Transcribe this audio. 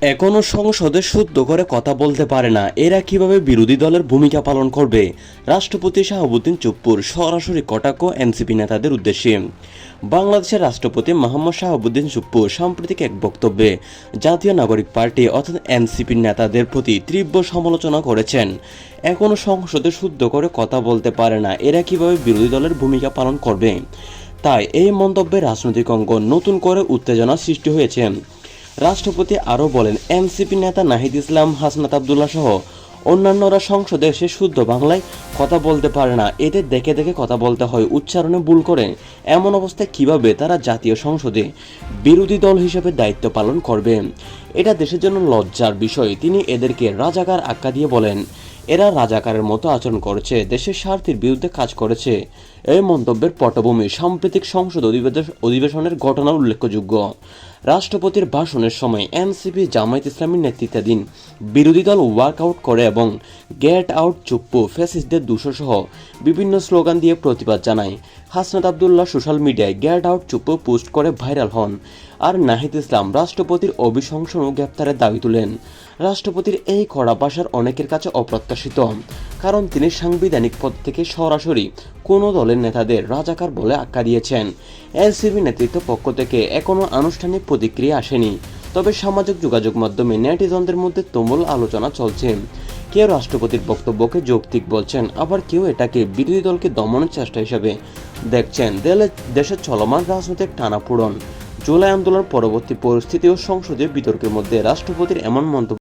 এখনও সংসদে শুদ্ধ করে কথা বলতে পারে না, এরা কিভাবে বিরোধী দলের ভূমিকা পালন করবে? রাষ্ট্রপতি শাহাবুদ্দিন চুপ্পুর সরাসরি কটাক্ষ এনসিপি নেতাদের উদ্দেশ্যে। বাংলাদেশের রাষ্ট্রপতি মোহাম্মদ শাহাবুদ্দিন চুপ্পু সাম্প্রতিক এক বক্তব্যে জাতীয় নাগরিক পার্টি অর্থাৎ এনসিপির নেতাদের প্রতি তীব্র সমালোচনা করেছেন। এখনও সংসদে শুদ্ধ করে কথা বলতে পারে না, এরা কিভাবে বিরোধী দলের ভূমিকা পালন করবে? তাই এই মন্তব্যে রাজনৈতিক অঙ্গন নতুন করে উত্তেজনা সৃষ্টি হয়েছে। রাষ্ট্রপতি আরও বলেন, এনসিপি নেতা নাহিদ ইসলাম, হাসনাত আবদুল্লাহ সহ অন্যান্যরা সংসদে এসে শুদ্ধ বাংলায় কথা বলতে পারে না, এদের দেখে দেখে কথা বলতে হয়, উচ্চারণে ভুল করে। এমন অবস্থায় কিভাবে তারা জাতীয় সংসদে বিরোধী দল হিসেবে দায়িত্ব পালন করবে? এটা দেশের জন্য লজ্জার বিষয়। তিনি এদেরকে রাজাকার আখ্যা দিয়ে বলেন, এরা রাজাকারের মতো আচরণ করেছে, দেশের স্বার্থের বিরুদ্ধে কাজ করেছে। এই মন্তব্যের পটভূমি সাম্প্রতিক সংসদ অধিবেশনের ঘটনা উল্লেখযোগ্য। রাষ্ট্রপতির ভাষণের সময় এনসিপি জামায়াত ইসলামীর নেতৃত্বাধীন বিরোধী দল ওয়ার্কআউট করে এবং গেট আউট চুপ্পু, ফ্যাসিস্টদের দূষসহ বিভিন্ন স্লোগান দিয়ে প্রতিবাদ জানায়। হাসনাত আবদুল্লাহ সোশ্যাল মিডিয়ায় গেট আউট চুপ্পু পোস্ট করে ভাইরাল হন, আর নাহিদ ইসলাম রাষ্ট্রপতির অভিশংসন ও গ্রেপ্তারের দাবি তুলেন। রাষ্ট্রপতির এই কড়া ভাষার অনেকের কাছে অপ্রত্যাশিত, কারণ তিনি সাংবিধানিক পদ থেকে সরাসরি কোনো দলের নেতাদের রাজাকার বলে আখ্যা দিয়েছেন। এনসিপি নেতৃত্ব পক্ষ থেকে এখনও আনুষ্ঠানিক প্রতিক্রিয়া আসেনি, তবে সামাজিক যোগাযোগ মাধ্যমে নেটিজনদের মধ্যে তুমুল আলোচনা চলছে। কেউ রাষ্ট্রপতির বক্তব্যকে যৌক্তিক বলছেন, আবার কেউ এটাকে বিরোধী দলকে দমনের চেষ্টা হিসেবে দেখছেন। দেশের চলমান রাজনৈতিক টানাপোড়েন, জুলাই আন্দোলন পরবর্তী পরিস্থিতি ও সংসদীয় বিতর্কের মধ্যে রাষ্ট্রপতির এমন মন্তব্য